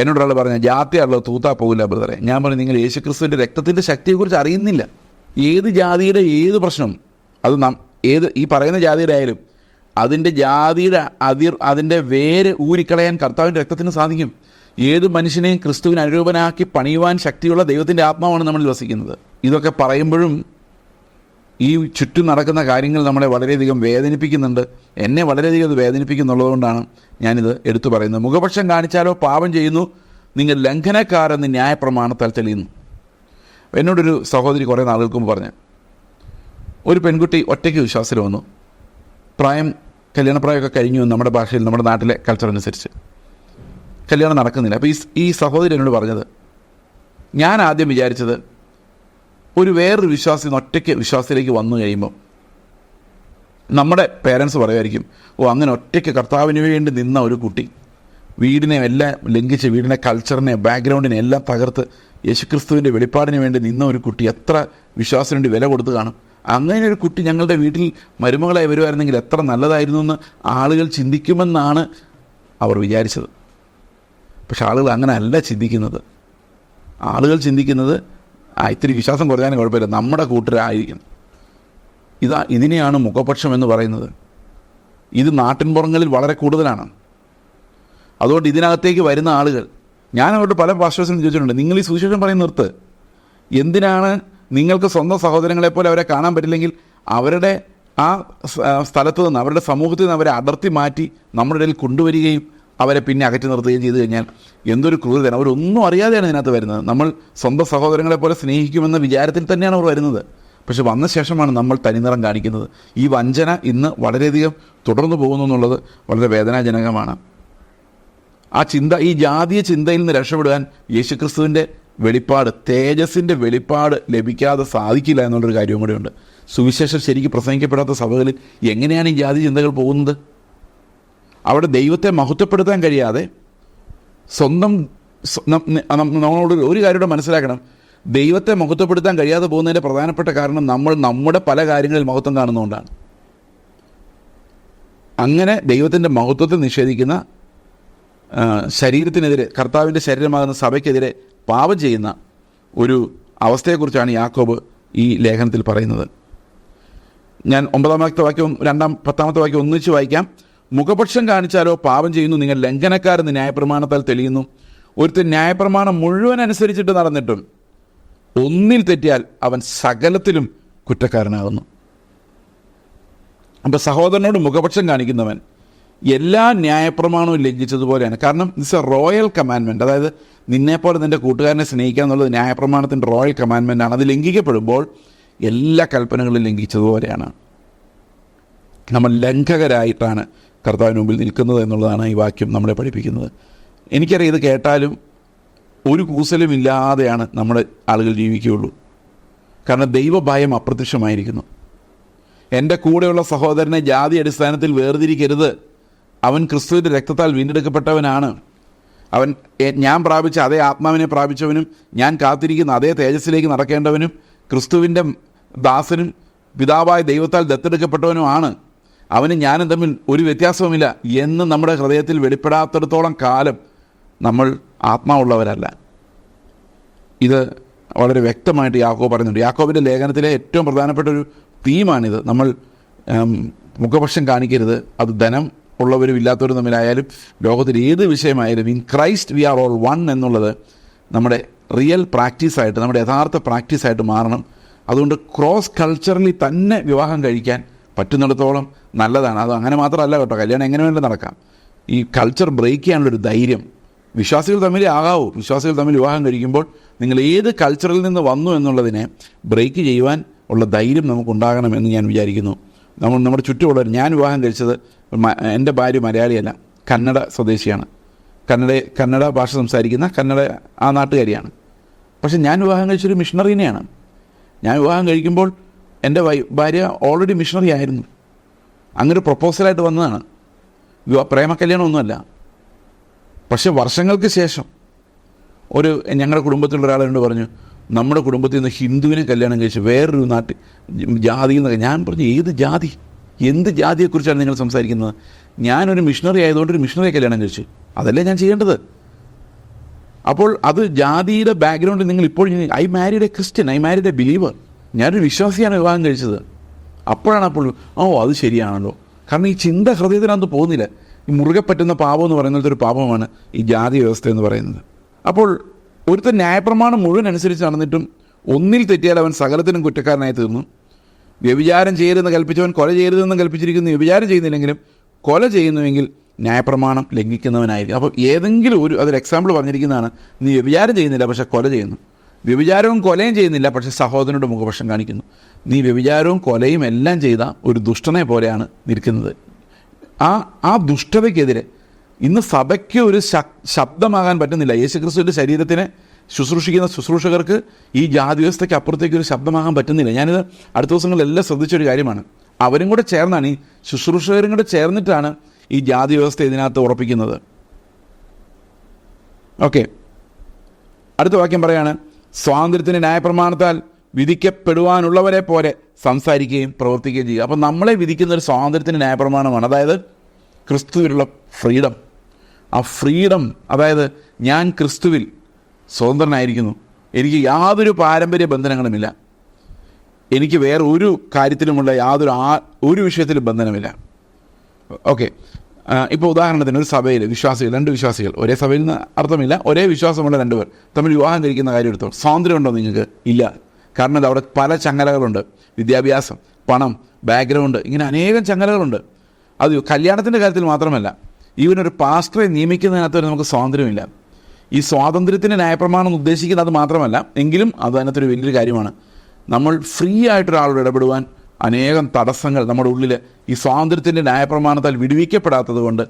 എന്നോടൊരാൾ പറഞ്ഞാൽ ജാതിയാണല്ലോ തൂത്താ പോകില്ല ബ്രദറെ. ഞാൻ പറഞ്ഞു, നിങ്ങൾ യേശുക്രിസ്തുവിൻ്റെ രക്തത്തിൻ്റെ ശക്തിയെക്കുറിച്ച് അറിയുന്നില്ല. ഏത് ജാതിയുടെ ഏത് പ്രശ്നം അത് ഈ പറയുന്ന ജാതിയുടെ ആയാലും അതിൻ്റെ വേര് ഊരിക്കളയാൻ കർത്താവിൻ്റെ രക്തത്തിന് സാധിക്കും. ഏത് മനുഷ്യനെയും ക്രിസ്തുവിന് അനുരൂപനാക്കി പണിയുവാൻ ശക്തിയുള്ള ദൈവത്തിൻ്റെ ആത്മാവാണ് നമ്മളിൽ വസിക്കുന്നത്. ഇതൊക്കെ പറയുമ്പോഴും ഈ ചുറ്റും നടക്കുന്ന കാര്യങ്ങൾ നമ്മളെ വളരെയധികം വേദനിപ്പിക്കുന്നുണ്ട്. എന്നെ വളരെയധികം അത് വേദനിപ്പിക്കുന്നുള്ളതുകൊണ്ടാണ് ഞാനിത് എടുത്തു പറയുന്നത്. മുഖപക്ഷം കാണിച്ചാലോ പാപം ചെയ്യുന്നു, നിങ്ങൾ ലംഘനക്കാരെന്ന് ന്യായപ്രമാണത്താൽ തെളിയുന്നു. എന്നോടൊരു സഹോദരി കുറേ നാളുകൾക്ക് മുമ്പ് പറഞ്ഞു, ഒരു പെൺകുട്ടി ഒറ്റയ്ക്ക് വിശ്വാസത്തിൽ വന്നു. കല്യാണപ്രായമൊക്കെ കഴിഞ്ഞു. നമ്മുടെ ഭാഷയിൽ, നമ്മുടെ നാട്ടിലെ കൾച്ചർ അനുസരിച്ച് കല്യാണം നടക്കുന്നില്ല. അപ്പോൾ ഈ സഹോദരി എന്നോട് പറഞ്ഞത്, ഞാൻ ആദ്യം വിചാരിച്ചത് വേറൊരു വിശ്വാസി ഒറ്റയ്ക്ക് വിശ്വാസത്തിലേക്ക് വന്നു കഴിയുമ്പോൾ നമ്മുടെ പേരൻസ് പറയുമായിരിക്കും, അങ്ങനെ ഒറ്റയ്ക്ക് കർത്താവിന് വേണ്ടി നിന്ന ഒരു കുട്ടി, വീടിനെ എല്ലാം ലംഘിച്ച്, വീടിനെ കൾച്ചറിനെ ബാക്ക്ഗ്രൗണ്ടിനെ എല്ലാം തകർത്ത് യേശുക്രിസ്തുവിൻ്റെ വെളിപ്പാടിന് വേണ്ടി നിന്ന ഒരു കുട്ടി എത്ര വിശ്വാസത്തിന് വേണ്ടി വില കൊടുത്ത് കാണും. അങ്ങനെ ഒരു കുട്ടി ഞങ്ങളുടെ വീട്ടിൽ മരുമകളായി വരുമായിരുന്നെങ്കിൽ എത്ര നല്ലതായിരുന്നു എന്ന് ആളുകൾ ചിന്തിക്കുമെന്നാണ് അവർ വിചാരിച്ചത്. പക്ഷെ ആളുകൾ അങ്ങനെ അല്ല ചിന്തിക്കുന്നത്. ആളുകൾ ചിന്തിക്കുന്നത് ഇത്തിരി വിശ്വാസം കുറയാനും കുഴപ്പമില്ല, നമ്മുടെ കൂട്ടരായിരിക്കും. ഇതിനെയാണ് മുഖപക്ഷം എന്ന് പറയുന്നത്. ഇത് നാട്ടിൻപുറങ്ങളിൽ വളരെ കൂടുതലാണ്. അതുകൊണ്ട് ഇതിനകത്തേക്ക് വരുന്ന ആളുകൾ, ഞാൻ അവരുടെ പല പാസ്റ്റേഴ്സിനും ചോദിച്ചിട്ടുണ്ട്, നിങ്ങൾ ഈ സുവിശേഷം പറയുന്ന നിർത്ത്. എന്തിനാണ് നിങ്ങൾക്ക് സ്വന്തം സഹോദരങ്ങളെപ്പോലെ അവരെ കാണാൻ പറ്റില്ലെങ്കിൽ അവരുടെ ആ സ്ഥലത്ത് നിന്ന്, അവരുടെ സമൂഹത്തിൽ നിന്ന് അവരെ അടർത്തി മാറ്റി നമ്മുടെ ഇടയിൽ കൊണ്ടുവരികയും അവരെ പിന്നെ അകറ്റി നിർത്തുകയും ചെയ്തു കഴിഞ്ഞാൽ എന്തൊരു ക്രൂരതയാണ്. അവരൊന്നും അറിയാതെയാണ് ഇതിനകത്ത് വരുന്നത്. നമ്മൾ സ്വന്തം സഹോദരങ്ങളെ പോലെ സ്നേഹിക്കുമെന്ന വിചാരത്തിൽ തന്നെയാണ് അവർ വരുന്നത്. പക്ഷെ വന്ന ശേഷമാണ് നമ്മൾ തനിനിറം കാണിക്കുന്നത്. ഈ വഞ്ചന ഇന്ന് വളരെയധികം തുടർന്നു പോകുന്നു എന്നുള്ളത് വളരെ വേദനാജനകമാണ്. ആ ചിന്ത, ഈ ജാതീയ ചിന്തയിൽ നിന്ന് രക്ഷപ്പെടുവാൻ യേശുക്രിസ്തുവിൻ്റെ വെളിപ്പാട്, തേജസ്സിൻ്റെ വെളിപ്പാട് ലഭിക്കാതെ സാധിക്കില്ല എന്നുള്ളൊരു കാര്യവും കൂടെയുണ്ട്. സുവിശേഷം ശരിക്കും പ്രസംഗിക്കപ്പെടാത്ത സഭകളിൽ എങ്ങനെയാണ് ഈ ജാതി ചിന്തകൾ പോകുന്നത്? അവിടെ ദൈവത്തെ മഹത്വപ്പെടുത്താൻ കഴിയാതെ സ്വന്തം നമ്മളോട് ഒരു കാര്യം മനസ്സിലാക്കണം. ദൈവത്തെ മഹത്വപ്പെടുത്താൻ കഴിയാതെ പോകുന്നതിൻ്റെ പ്രധാനപ്പെട്ട കാരണം നമ്മൾ നമ്മുടെ പല കാര്യങ്ങളിൽ മഹത്വം കാണുന്നതുകൊണ്ടാണ്. അങ്ങനെ ദൈവത്തിൻ്റെ മഹത്വത്തെ നിഷേധിക്കുന്ന, ശരീരത്തിനെതിരെ, കർത്താവിൻ്റെ ശരീരമാകുന്ന സഭയ്ക്കെതിരെ പാപം ചെയ്യുന്ന ഒരു അവസ്ഥയെക്കുറിച്ചാണ് യാക്കോബ് ഈ ലേഖനത്തിൽ പറയുന്നത്. ഞാൻ 9-ാമത്തെ വാക്യവും 10-ാമത്തെ വാക്യം ഒന്നിച്ച് വായിക്കാം. മുഖപക്ഷം കാണിച്ചാലോ പാപം ചെയ്യുന്നു, നിങ്ങൾ ലംഘനക്കാരെന്ന് ന്യായപ്രമാണത്താൽ തെളിയുന്നു. ഒരുത്തൻ ന്യായപ്രമാണം മുഴുവൻ അനുസരിച്ചിട്ട് നടന്നിട്ടും ഒന്നിൽ തെറ്റിയാൽ അവൻ സകലത്തിലും കുറ്റക്കാരനാകുന്നു. അപ്പോൾ സഹോദരനോട് മുഖപക്ഷം കാണിക്കുന്നവൻ എല്ലാ ന്യായപ്രമാണവും ലംഘിച്ചതുപോലെയാണ്. കാരണം ഇറ്റ്സ് എ റോയൽ കമാൻഡ്മെൻറ്റ്. അതായത് നിന്നെപ്പോലെ നിൻ്റെ കൂട്ടുകാരനെ സ്നേഹിക്കുക എന്നുള്ളത് ന്യായപ്രമാണത്തിൻ്റെ റോയൽ കമാൻഡ്മെൻറ്റാണ്. അത് ലംഘിക്കപ്പെടുമ്പോൾ എല്ലാ കൽപ്പനകളും ലംഘിച്ചതുപോലെയാണ്. നമ്മൾ ലംഘകരായിട്ടാണ് കർത്താവിന് മുമ്പിൽ നിൽക്കുന്നത് എന്നുള്ളതാണ് ഈ വാക്യം നമ്മളെ പഠിപ്പിക്കുന്നത്. എനിക്കറിയാം, ഇത് കേട്ടാലും ഒരു കൂസലും ഇല്ലാതെയാണ് നമ്മുടെ ആളുകൾ ജീവിക്കുകയുള്ളൂ. കാരണം ദൈവഭയം അപ്രത്യക്ഷമായിരിക്കുന്നു. എൻ്റെ കൂടെയുള്ള സഹോദരനെ ജാതി അടിസ്ഥാനത്തിൽ വേർതിരിക്കരുത്. അവൻ ക്രിസ്തുവിൻ്റെ രക്തത്താൽ വീണ്ടെടുക്കപ്പെട്ടവനാണ്. അവൻ ഞാൻ പ്രാപിച്ച അതേ ആത്മാവിനെ പ്രാപിച്ചവനും ഞാൻ കാത്തിരിക്കുന്ന അതേ തേജസ്സിലേക്ക് നടക്കേണ്ടവനും ക്രിസ്തുവിൻ്റെ ദാസനും പിതാവായ ദൈവത്താൽ ദത്തെടുക്കപ്പെട്ടവനുമാണ്. അവന് ഞാനും തമ്മിൽ ഒരു വ്യത്യാസവുമില്ല എന്ന് നമ്മുടെ ഹൃദയത്തിൽ വെളിപ്പെടാത്തിടത്തോളം കാലം നമ്മൾ ആത്മാവുള്ളവരല്ല. ഇത് വളരെ വ്യക്തമായിട്ട് യാക്കോബ് പറയുന്നുണ്ട്. യാക്കോബിൻ്റെ ലേഖനത്തിലെ ഏറ്റവും പ്രധാനപ്പെട്ട ഒരു തീമാണിത്. നമ്മൾ മുഖപക്ഷം കാണിക്കരുത്. അത് ധനം ഉള്ളവരും ഇല്ലാത്തവരും തമ്മിലായാലും ലോകത്തിൽ ഏത് വിഷയമായാലും in Christ we are all one എന്നുള്ളത് നമ്മുടെ റിയൽ പ്രാക്ടീസായിട്ട്, നമ്മുടെ യഥാർത്ഥ പ്രാക്ടീസായിട്ട് മാറണം. അതുകൊണ്ട് ക്രോസ് കൾച്ചറലി തന്നെ വിവാഹം കഴിക്കാൻ പറ്റുന്നിടത്തോളം നല്ലതാണ്. അത് അങ്ങനെ മാത്രമല്ല കേട്ടോ, കല്യാണം എങ്ങനെ വേണ്ടി നടക്കാം. ഈ കൾച്ചർ ബ്രേക്ക് ചെയ്യാനുള്ളൊരു ധൈര്യം വിശ്വാസികൾ തമ്മിലേ ആകാവൂ. വിശ്വാസികൾ തമ്മിൽ വിവാഹം കഴിക്കുമ്പോൾ നിങ്ങൾ ഏത് കൾച്ചറിൽ നിന്ന് വന്നു എന്നുള്ളതിനെ ബ്രേക്ക് ചെയ്യുവാൻ ഉള്ള ധൈര്യം നമുക്കുണ്ടാകണമെന്ന് ഞാൻ വിചാരിക്കുന്നു. നമ്മുടെ ചുറ്റുമുള്ളവർ, ഞാൻ വിവാഹം കഴിച്ചത്, എൻ്റെ ഭാര്യ മലയാളിയല്ല, കന്നഡ സ്വദേശിയാണ്, കന്നഡ ഭാഷ സംസാരിക്കുന്ന കന്നഡ ആ നാട്ടുകാരിയാണ്. പക്ഷെ ഞാൻ വിവാഹം കഴിച്ചൊരു മിഷണറീനെയാണ്. ഞാൻ വിവാഹം കഴിക്കുമ്പോൾ എൻ്റെ ഭാര്യ ഓൾറെഡി മിഷണറി ആയിരുന്നു. അങ്ങനെ പ്രപ്പോസലായിട്ട് വന്നതാണ്. പ്രേമ കല്യാണമൊന്നുമല്ല. പക്ഷെ വർഷങ്ങൾക്ക് ശേഷം ഞങ്ങളുടെ കുടുംബത്തിലുള്ള ഒരാളെന്നോട് പറഞ്ഞു, നമ്മുടെ കുടുംബത്തിൽ നിന്ന് ഹിന്ദുവിനെ കല്യാണം കഴിച്ച് വേറൊരു നാട്ടിൽ ജാതിയിൽ നിന്ന്. ഞാൻ പറഞ്ഞു, ഏത് ജാതി, എന്ത് ജാതിയെക്കുറിച്ചാണ് നിങ്ങൾ സംസാരിക്കുന്നത്? ഞാനൊരു മിഷണറി ആയതുകൊണ്ട് ഒരു മിഷണറിയെ കല്യാണം കഴിച്ചു. അതല്ലേ ഞാൻ ചെയ്യേണ്ടത്? അപ്പോൾ അത് ജാതിയുടെ ബാക്ക്ഗ്രൗണ്ടിൽ നിങ്ങൾ ഇപ്പോൾ, I married A Christian, I married A believer, ഞാനൊരു വിശ്വാസിയാണ് വിവാഹം കഴിച്ചത്. അപ്പോഴാണ് അത് ശരിയാണല്ലോ. കാരണം ഈ ചിന്ത ഹൃദയത്തിനകത്ത് പോകുന്നില്ല. ഈ മുറുകെ പറ്റുന്ന പാപം എന്ന് പറയുന്നത് ഒരു പാപമാണ് ഈ ജാതി വ്യവസ്ഥ എന്ന് പറയുന്നത്. അപ്പോൾ ഒരുത്തൻ ന്യായപ്രമാണം മുഴുവൻ അനുസരിച്ച് നടന്നിട്ടും ഒന്നിൽ തെറ്റിയാൽ അവൻ സകലത്തിനും കുറ്റക്കാരനായി തീർന്നു. വ്യഭിചാരം ചെയ്യരുതെന്ന് കൽപ്പിച്ചവൻ കൊല ചെയ്യരുതെന്ന് കൽപ്പിച്ചിരിക്കുന്നു. വ്യഭിചാരം ചെയ്യുന്നില്ലെങ്കിലും കൊല ചെയ്യുന്നുവെങ്കിൽ ന്യായപ്രമാണം ലംഘിക്കുന്നവനായിരിക്കും. അപ്പോൾ ഏതെങ്കിലും അതൊരു എക്സാമ്പിൾ പറഞ്ഞിരിക്കുന്നതാണ്. നീ വ്യഭിചാരം ചെയ്യുന്നില്ല പക്ഷേ കൊല ചെയ്യുന്നു. വ്യഭിചാരവും കൊലയും ചെയ്യുന്നില്ല പക്ഷേ സഹോദരനോട് മുഖപക്ഷം കാണിക്കുന്നു. നീ വ്യഭിചാരവും കൊലയും എല്ലാം ചെയ്ത ഒരു ദുഷ്ടനെ പോലെയാണ് നിൽക്കുന്നത്. ആ ദുഷ്ടതയ്ക്കെതിരെ ഇന്ന് സഭയ്ക്ക് ഒരു ശബ്ദമാകാൻ പറ്റുന്നില്ല. യേശുക്രിസ്തുവിൻ്റെ ശരീരത്തിനെ ശുശ്രൂഷിക്കുന്ന ശുശ്രൂഷകർക്ക് ഈ ജാതി വ്യവസ്ഥയ്ക്ക് അപ്പുറത്തേക്ക് ഒരു ശബ്ദമാകാൻ പറ്റുന്നില്ല. ഞാനിത് അടുത്ത ദിവസങ്ങളിലെല്ലാം ശ്രദ്ധിച്ചൊരു കാര്യമാണ്. അവരും കൂടെ ചേർന്നാണ്, ഈ ശുശ്രൂഷകരും കൂടെ ചേർന്നിട്ടാണ് ഈ ജാതി വ്യവസ്ഥ ഇതിനകത്ത് ഉറപ്പിക്കുന്നത്. ഓക്കെ, അടുത്ത വാക്യം പറയാണ്, സ്വാതന്ത്ര്യത്തിന് ന്യായപ്രമാണത്താൽ വിധിക്കപ്പെടുവാനുള്ളവരെ പോലെ സംസാരിക്കുകയും പ്രവർത്തിക്കുകയും ചെയ്യുക. അപ്പം നമ്മളെ വിധിക്കുന്ന ഒരു സ്വാതന്ത്ര്യത്തിന് ന്യായപ്രമാണമാണ്. അതായത് ക്രിസ്തുവിലുള്ള ഫ്രീഡം. ആ ഫ്രീഡം, അതായത് ഞാൻ ക്രിസ്തുവിൽ സ്വതന്ത്രനായിരിക്കുന്നു, എനിക്ക് യാതൊരു പാരമ്പര്യ ബന്ധനങ്ങളുമില്ല, എനിക്ക് വേറെ ഒരു കാര്യത്തിലുമുള്ള ഒരു വിഷയത്തിലും ബന്ധനമില്ല. ഓക്കെ, ഇപ്പോൾ ഉദാഹരണത്തിന് ഒരു സഭയിൽ രണ്ട് വിശ്വാസികൾ, ഒരേ സഭയിൽ നിന്ന് അർത്ഥമില്ല, ഒരേ വിശ്വാസമുള്ള രണ്ടുപേർ തമ്മിൽ വിവാഹം കഴിക്കുന്ന കാര്യം എടുത്തോ, സ്വാതന്ത്ര്യം ഉണ്ടോ നിങ്ങൾക്ക്? ഇല്ല. കാരണം അവിടെ പല ചങ്ങലകളുണ്ട്. വിദ്യാഭ്യാസം, പണം, ബാക്ക്ഗ്രൗണ്ട്, ഇങ്ങനെ അനേകം ചങ്ങലകളുണ്ട്. അത് കല്യാണത്തിൻ്റെ കാര്യത്തിൽ മാത്രമല്ല, ഈവനൊരു പാസ്റ്ററെ നിയമിക്കുന്നതിനകത്ത് നമുക്ക് സ്വാതന്ത്ര്യമില്ല. ഈ സ്വാതന്ത്ര്യത്തിൻ്റെ ന്യായപ്രമാണം ഉദ്ദേശിക്കുന്നത് അത് മാത്രമല്ല, എങ്കിലും അത് അതിനകത്തൊരു വലിയൊരു കാര്യമാണ്. നമ്മൾ ഫ്രീ ആയിട്ടൊരാളോട് ഇടപെടുവാൻ അനേകം തടസ്സങ്ങൾ നമ്മുടെ ഉള്ളിൽ ഈ സ്വാതന്ത്ര്യത്തിൻ്റെ ന്യായപ്രമാണത്താൽ വിടുവിക്കപ്പെടാത്തത് കൊണ്ട്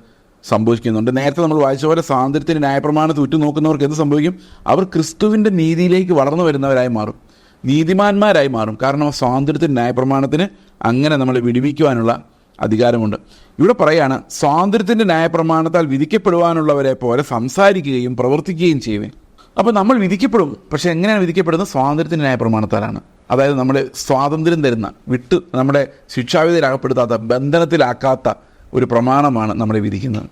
സംഭവിക്കുന്നുണ്ട്. നേരത്തെ നമ്മൾ വായിച്ച പോലെ സ്വാതന്ത്ര്യത്തിൻ്റെ ന്യായപ്രമാണത്തെ ഉറ്റുനോക്കുന്നവർക്ക് എന്ത് സംഭവിക്കും? അവർ ക്രിസ്തുവിൻ്റെ നീതിയിലേക്ക് വളർന്നു വരുന്നവരായി മാറും, നീതിമാന്മാരായി മാറും. കാരണം സ്വാതന്ത്ര്യത്തിൻ്റെ ന്യായപ്രമാണത്തിന് അങ്ങനെ നമ്മളെ വിടുവിക്കുവാനുള്ള അധികാരമുണ്ട്. ഇവിടെ പറയുകയാണ്, സ്വാതന്ത്ര്യത്തിൻ്റെ ന്യായപ്രമാണത്താൽ വിധിക്കപ്പെടുവാനുള്ളവരെ പോലെ സംസാരിക്കുകയും പ്രവർത്തിക്കുകയും ചെയ്യുവൻ. അപ്പോൾ നമ്മൾ വിധിക്കപ്പെടും. പക്ഷേ എങ്ങനെയാണ് വിധിക്കപ്പെടുന്നത്? സ്വാതന്ത്ര്യത്തിൻ്റെ ന്യായപ്രമാണത്താലാണ്. അതായത് നമ്മളെ സ്വാതന്ത്ര്യം തരുന്ന, നമ്മുടെ ശിക്ഷാവിധിയിലാകപ്പെടുത്താത്ത, ബന്ധനത്തിലാക്കാത്ത ഒരു പ്രമാണമാണ് നമ്മളെ വിധിക്കുന്നത്.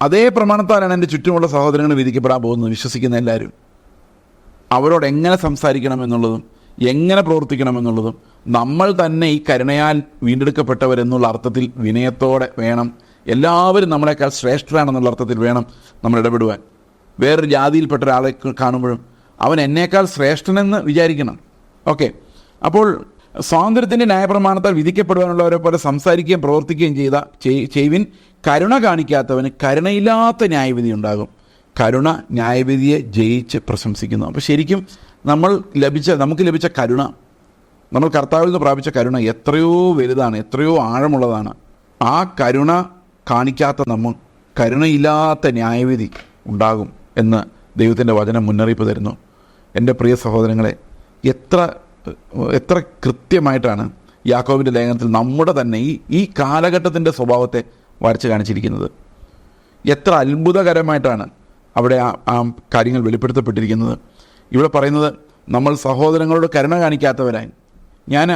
അതേ പ്രമാണത്താലാണ് എൻ്റെ ചുറ്റുമുള്ള സഹോദരങ്ങൾ വിധിക്കപ്പെടാൻ പോകുന്നത്, വിശ്വസിക്കുന്ന എല്ലാവരും. അവരോട് എങ്ങനെ സംസാരിക്കണം എന്നുള്ളതും എങ്ങനെ പ്രവർത്തിക്കണമെന്നുള്ളതും നമ്മൾ തന്നെ ഈ കരുണയാൽ വീണ്ടെടുക്കപ്പെട്ടവരെന്നുള്ള അർത്ഥത്തിൽ വിനയത്തോടെ വേണം. എല്ലാവരും നമ്മളെക്കാൾ ശ്രേഷ്ഠരാണെന്നുള്ള അർത്ഥത്തിൽ വേണം നമ്മൾ ഇടപെടുവാൻ. വേറൊരു ജാതിയിൽപ്പെട്ട ഒരാളെ കാണുമ്പോഴും അവൻ എന്നേക്കാൾ ശ്രേഷ്ഠനെന്ന് വിചാരിക്കണം. ഓക്കെ, അപ്പോൾ സ്വാതന്ത്ര്യത്തിൻ്റെ ന്യായപ്രമാണത്താൽ വിധിക്കപ്പെടുവാനുള്ളവരെ പോലെ സംസാരിക്കുകയും പ്രവർത്തിക്കുകയും ചെയ്വിൻ. കരുണ കാണിക്കാത്തവന് കരുണയില്ലാത്ത ന്യായവിധി ഉണ്ടാകും. കരുണ ന്യായവിധിയെ ജയിച്ച് പ്രശംസിക്കുന്നു. അപ്പോൾ ശരിക്കും നമുക്ക് ലഭിച്ച കരുണ, നമ്മൾ കർത്താവിൽ നിന്ന് പ്രാപിച്ച കരുണ എത്രയോ വലുതാണ്, എത്രയോ ആഴമുള്ളതാണ്. ആ കരുണ കാണിക്കാത്ത നമ്മൾ കരുണയില്ലാത്ത ന്യായവിധി ഉണ്ടാകും എന്ന് ദൈവത്തിൻ്റെ വചനം മുന്നറിയിപ്പ് തരുന്നു. എൻ്റെ പ്രിയ സഹോദരങ്ങളെ, എത്ര കൃത്യമായിട്ടാണ് യാക്കോബിൻ്റെ ലേഖനത്തിൽ നമ്മുടെ തന്നെ ഈ കാലഘട്ടത്തിൻ്റെ സ്വഭാവത്തെ വരച്ച് കാണിച്ചിരിക്കുന്നത്. എത്ര അത്ഭുതകരമായിട്ടാണ് അവിടെ ആ കാര്യങ്ങൾ വെളിപ്പെടുത്തപ്പെട്ടിരിക്കുന്നത്. ഇവിടെ പറയുന്നത്, നമ്മൾ സഹോദരങ്ങളോട് കരുണ കാണിക്കാത്തവരായി. ഞാൻ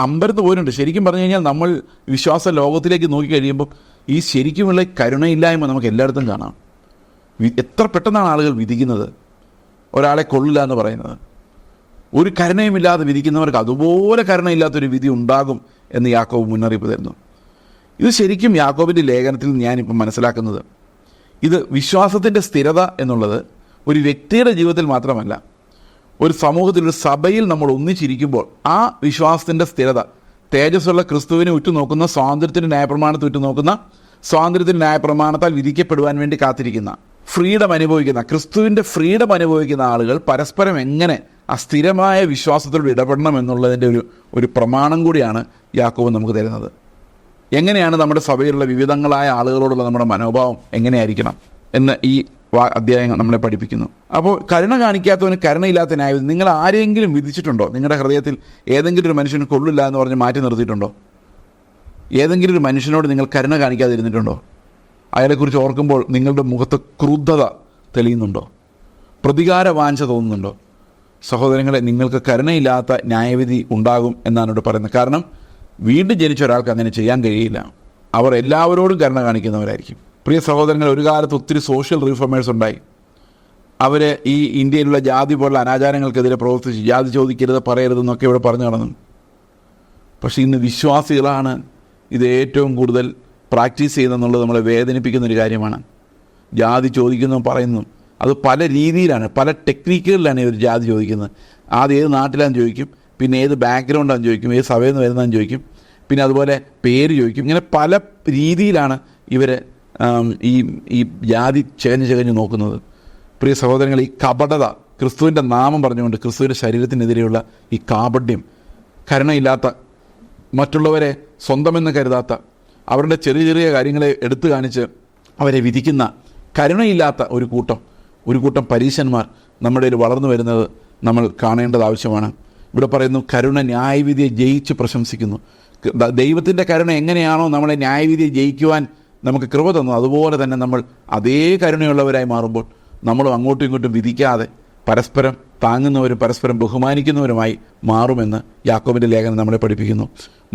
അമ്പരന്ന് പോരുന്നുണ്ട്. ശരിക്കും പറഞ്ഞു കഴിഞ്ഞാൽ നമ്മൾ വിശ്വാസ ലോകത്തിലേക്ക് നോക്കിക്കഴിയുമ്പോൾ ഈ ശരിക്കുമുള്ള കരുണയില്ലായ്മ നമുക്ക് എല്ലായിടത്തും കാണാം. എത്ര പെട്ടെന്നാണ് ആളുകൾ വിധിക്കുന്നത്, ഒരാളെ കൊള്ളില്ല എന്ന് പറയുന്നത്. ഒരു കരുണയുമില്ലാതെ വിധിക്കുന്നവർക്ക് അതുപോലെ കരുണയില്ലാത്തൊരു വിധി ഉണ്ടാകും എന്ന് യാക്കോബ് മുന്നറിയിപ്പ് തരുന്നു. ഇത് ശരിക്കും യാക്കോബിൻ്റെ ലേഖനത്തിൽ ഞാനിപ്പോൾ മനസ്സിലാക്കുന്നത്, ഇത് വിശ്വാസത്തിൻ്റെ സ്ഥിരത എന്നുള്ളത് ഒരു വ്യക്തിയുടെ ജീവിതത്തിൽ മാത്രമല്ല, ഒരു സമൂഹത്തിൽ, ഒരു സഭയിൽ നമ്മൾ ഒന്നിച്ചിരിക്കുമ്പോൾ ആ വിശ്വാസത്തിൻ്റെ സ്ഥിരത, തേജസ്സുള്ള ക്രിസ്തുവിനെ ഉറ്റുനോക്കുന്ന, സ്വാതന്ത്ര്യത്തിൻ്റെ ന്യായപ്രമാണത്തെ ഉറ്റുനോക്കുന്ന, സ്വാതന്ത്ര്യത്തിൻ്റെ ന്യായപ്രമാണത്താൽ വിധിക്കപ്പെടുവാൻ വേണ്ടി കാത്തിരിക്കുന്ന, ഫ്രീഡം അനുഭവിക്കുന്ന, ക്രിസ്തുവിൻ്റെ ഫ്രീഡം അനുഭവിക്കുന്ന ആളുകൾ പരസ്പരം എങ്ങനെ ആ സ്ഥിരമായ വിശ്വാസത്തോട് ഇടപെടണം എന്നുള്ളതിൻ്റെ ഒരു പ്രമാണം കൂടിയാണ് യാക്കോബ് നമുക്ക് തരുന്നത്. എങ്ങനെയാണ് നമ്മുടെ സഭയിലുള്ള വിവിധങ്ങളായ ആളുകളോടുള്ള നമ്മുടെ മനോഭാവം എങ്ങനെയായിരിക്കണം എന്ന് ഈ അധ്യായം നമ്മളെ പഠിപ്പിക്കുന്നു. അപ്പോൾ കരുണ കാണിക്കാത്തവന് കരുണയില്ലാത്ത ന്യായവിധി. നിങ്ങൾ ആരെങ്കിലും വിധിച്ചിട്ടുണ്ടോ? നിങ്ങളുടെ ഹൃദയത്തിൽ ഏതെങ്കിലും ഒരു മനുഷ്യന് കൊള്ളില്ല എന്ന് പറഞ്ഞ് മാറ്റി നിർത്തിയിട്ടുണ്ടോ? ഏതെങ്കിലും ഒരു മനുഷ്യനോട് നിങ്ങൾ കരുണ കാണിക്കാതിരുന്നിട്ടുണ്ടോ? അയാളെക്കുറിച്ച് ഓർക്കുമ്പോൾ നിങ്ങളുടെ മുഖത്ത് ക്രുദ്ധത തെളിയുന്നുണ്ടോ? പ്രതികാര വാഞ്ച തോന്നുന്നുണ്ടോ? സഹോദരങ്ങളെ, നിങ്ങൾക്ക് കരുണയില്ലാത്ത ന്യായവിധി ഉണ്ടാകും എന്നാണ് ഇവിടെ പറയുന്നത്. കാരണം വീണ്ടും ജനിച്ച ഒരാൾക്ക് അങ്ങനെ ചെയ്യാൻ കഴിയില്ല. അവർ എല്ലാവരോടും കരുണ കാണിക്കുന്നവരായിരിക്കും. പ്രിയ സഹോദരങ്ങൾ, ഒരു കാലത്ത് ഒത്തിരി സോഷ്യൽ റിഫോമേഴ്സ് ഉണ്ടായി. അവർ ഈ ഇന്ത്യയിലുള്ള ജാതി പോലുള്ള അനാചാരങ്ങൾക്കെതിരെ പ്രവർത്തിച്ച് ജാതി ചോദിക്കരുത്, പറയരുതെന്നൊക്കെ ഇവിടെ പറഞ്ഞു നടന്നു. പക്ഷേ ഇന്ന് വിശ്വാസികളാണ് ഇത് ഏറ്റവും കൂടുതൽ പ്രാക്ടീസ് ചെയ്യുന്നതെന്നുള്ളത് നമ്മളെ വേദനിപ്പിക്കുന്നൊരു കാര്യമാണ്. ജാതി ചോദിക്കുന്നതും പറയുന്നതും അത് പല രീതിയിലാണ്, പല ടെക്നിക്കുകളിലാണ് ഇവർ ജാതി ചോദിക്കുന്നത്. ആദ്യം ഏത് നാട്ടിലാണെന്ന് ചോദിക്കും, പിന്നെ ഏത് ബാക്ക്ഗ്രൗണ്ടാണെന്ന് ചോദിക്കും, ഏത് സഭയിൽ നിന്ന് വരുന്നതെന്ന് ചോദിക്കും, പിന്നെ അതുപോലെ പേര് ചോദിക്കും. ഇങ്ങനെ പല രീതിയിലാണ് ഇവർ ഈ ജാതി ചകഞ്ഞ് നോക്കുന്നത്. പ്രിയ സഹോദരങ്ങൾ, ഈ കപടത, ക്രിസ്തുവിൻ്റെ നാമം പറഞ്ഞുകൊണ്ട് ക്രിസ്തുവിൻ്റെ ശരീരത്തിനെതിരെയുള്ള ഈ കാപഢ്യം, കരുണയില്ലാത്ത, മറ്റുള്ളവരെ സ്വന്തമെന്ന് കരുതാത്ത, അവരുടെ ചെറിയ ചെറിയ കാര്യങ്ങളെ എടുത്തു കാണിച്ച് അവരെ വിധിക്കുന്ന കരുണയില്ലാത്ത ഒരു കൂട്ടം പരീശന്മാർ നമ്മുടെ ഇടയിൽ വളർന്നു വരുന്നത് നമ്മൾ കാണേണ്ടത് ആവശ്യമാണ്. ഇവിടെ പറയുന്നു, കരുണ ന്യായവിധിയെ ജയിച്ച് പ്രശംസിക്കുന്നു. ദൈവത്തിൻ്റെ കരുണ എങ്ങനെയാണോ നമ്മളെ ന്യായവിധിയെ ജയിക്കുവാൻ നമുക്ക് കൃപ തന്നു, അതുപോലെ തന്നെ നമ്മൾ അതേ കരുണയുള്ളവരായി മാറുമ്പോൾ നമ്മളും അങ്ങോട്ടും ഇങ്ങോട്ടും വിധിക്കാതെ പരസ്പരം താങ്ങുന്നവരും പരസ്പരം ബഹുമാനിക്കുന്നവരുമായി മാറുമെന്ന് യാക്കോബിൻ്റെ ലേഖനം നമ്മളെ പഠിപ്പിക്കുന്നു.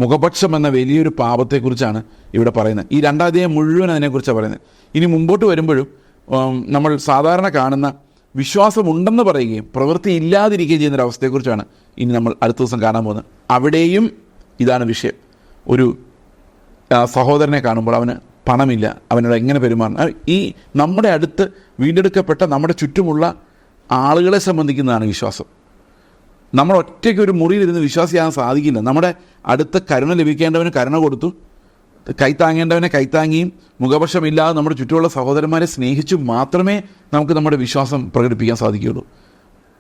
മുഖപക്ഷം എന്ന വലിയൊരു പാപത്തെക്കുറിച്ചാണ് ഇവിടെ പറയുന്നത്. ഈ 2ാം അധ്യായം മുഴുവൻ അതിനെക്കുറിച്ചാണ് പറയുന്നത്. ഇനി മുമ്പോട്ട് വരുമ്പോഴും നമ്മൾ സാധാരണ കാണുന്ന വിശ്വാസമുണ്ടെന്ന് പറയുകയും പ്രവൃത്തി ഇല്ലാതിരിക്കുകയും ചെയ്യുന്നൊരവസ്ഥയെക്കുറിച്ചാണ് ഇനി നമ്മൾ അടുത്ത ദിവസം കാണാൻ പോകുന്നത്. അവിടെയും ഇതാണ് വിഷയം. ഒരു സഹോദരനെ കാണുമ്പോൾ അവന് പണമില്ല, അവനോട് എങ്ങനെ പെരുമാറണം. ഈ നമ്മുടെ അടുത്ത് വീണ്ടെടുക്കപ്പെട്ട നമ്മുടെ ചുറ്റുമുള്ള ആളുകളെ സംബന്ധിക്കുന്നതാണ് വിശ്വാസം. നമ്മൾ ഒറ്റയ്ക്ക് ഒരു മുറിയിലിരുന്ന് വിശ്വാസിയാകാൻ സാധിക്കില്ല. നമ്മുടെ അടുത്ത് കരുണ ലഭിക്കേണ്ടവന് കരുണ കൊടുത്തു, കൈത്താങ്ങേണ്ടവനെ കൈത്താങ്ങിയും മുഖപക്ഷമില്ലാതെ നമ്മുടെ ചുറ്റുമുള്ള സഹോദരന്മാരെ സ്നേഹിച്ചു മാത്രമേ നമുക്ക് നമ്മുടെ വിശ്വാസം പ്രകടിപ്പിക്കാൻ സാധിക്കുകയുള്ളൂ.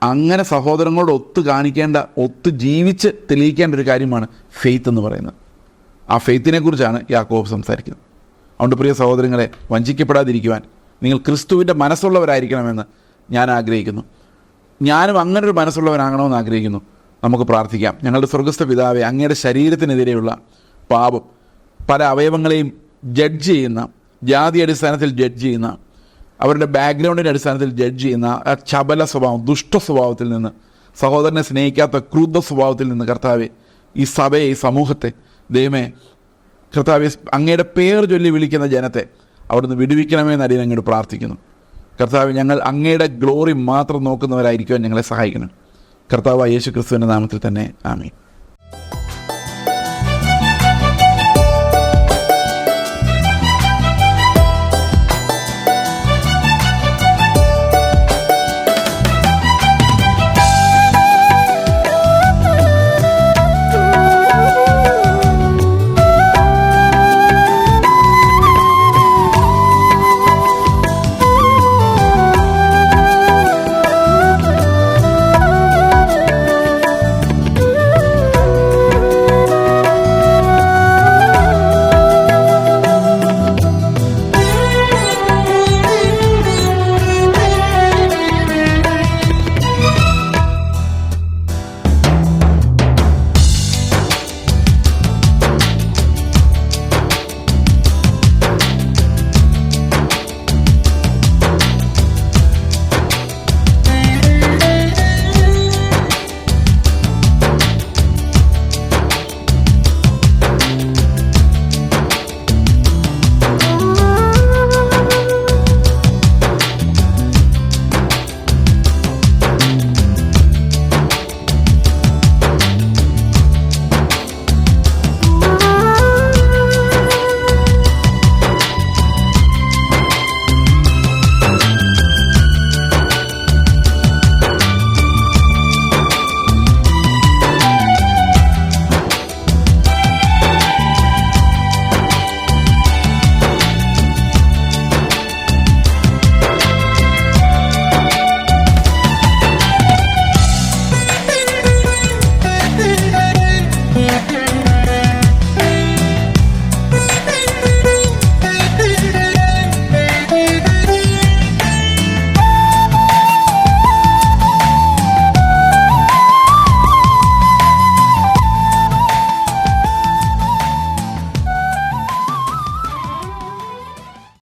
അങ്ങനെ സഹോദരങ്ങളോട് ഒത്തു കാണിക്കേണ്ട, ഒത്തു ജീവിച്ച് തെളിയിക്കേണ്ട ഒരു കാര്യമാണ് ഫെയ്ത്ത് എന്ന് പറയുന്നത്. ആ ഫെയ്ത്തിനെ കുറിച്ചാണ് യാക്കോബ് സംസാരിക്കുന്നത്. അതുകൊണ്ട് പ്രിയ സഹോദരങ്ങളെ, വഞ്ചിക്കപ്പെടാതിരിക്കുവാൻ നിങ്ങൾ ക്രിസ്തുവിൻ്റെ മനസ്സുള്ളവരായിരിക്കണമെന്ന് ഞാൻ ആഗ്രഹിക്കുന്നു. ഞാനും അങ്ങനൊരു മനസ്സുള്ളവനാകണമെന്ന് ആഗ്രഹിക്കുന്നു. നമുക്ക് പ്രാർത്ഥിക്കാം. ഞങ്ങളുടെ സ്വർഗ്ഗസ്ഥ പിതാവേ, അങ്ങയുടെ ശരീരത്തിനെതിരെയുള്ള പാപം, പല അവയവങ്ങളെയും ജഡ്ജ് ചെയ്യുന്ന, ജാതി അടിസ്ഥാനത്തിൽ ജഡ്ജ് ചെയ്യുന്ന, അവരുടെ ബാക്ക്ഗ്രൗണ്ടിൻ്റെ അടിസ്ഥാനത്തിൽ ജഡ്ജ് ചെയ്യുന്ന ആ ചപല സ്വഭാവം, ദുഷ്ട സ്വഭാവത്തിൽ നിന്ന്, സഹോദരനെ സ്നേഹിക്കാത്ത ക്രൂദ്ധ സ്വഭാവത്തിൽ നിന്ന് കർത്താവെ, ഈ സഭയെ, ഈ സമൂഹത്തെ ദൈവമേ കർത്താവെ, അങ്ങയുടെ പേർ ചൊല്ലി വിളിക്കുന്ന ജനത്തെ അവിടുന്ന് വിടുവിക്കണമെന്ന് അടിയൻ അങ്ങോട്ട് പ്രാർത്ഥിക്കുന്നു. കർത്താവ്, ഞങ്ങൾ അങ്ങയുടെ ഗ്ലോറി മാത്രം നോക്കുന്നവരായിരിക്കുവാൻ ഞങ്ങളെ സഹായിക്കണം. കർത്താവ് യേശു ക്രിസ്തുവിൻ്റെ നാമത്തിൽ തന്നെ ആമേൻ.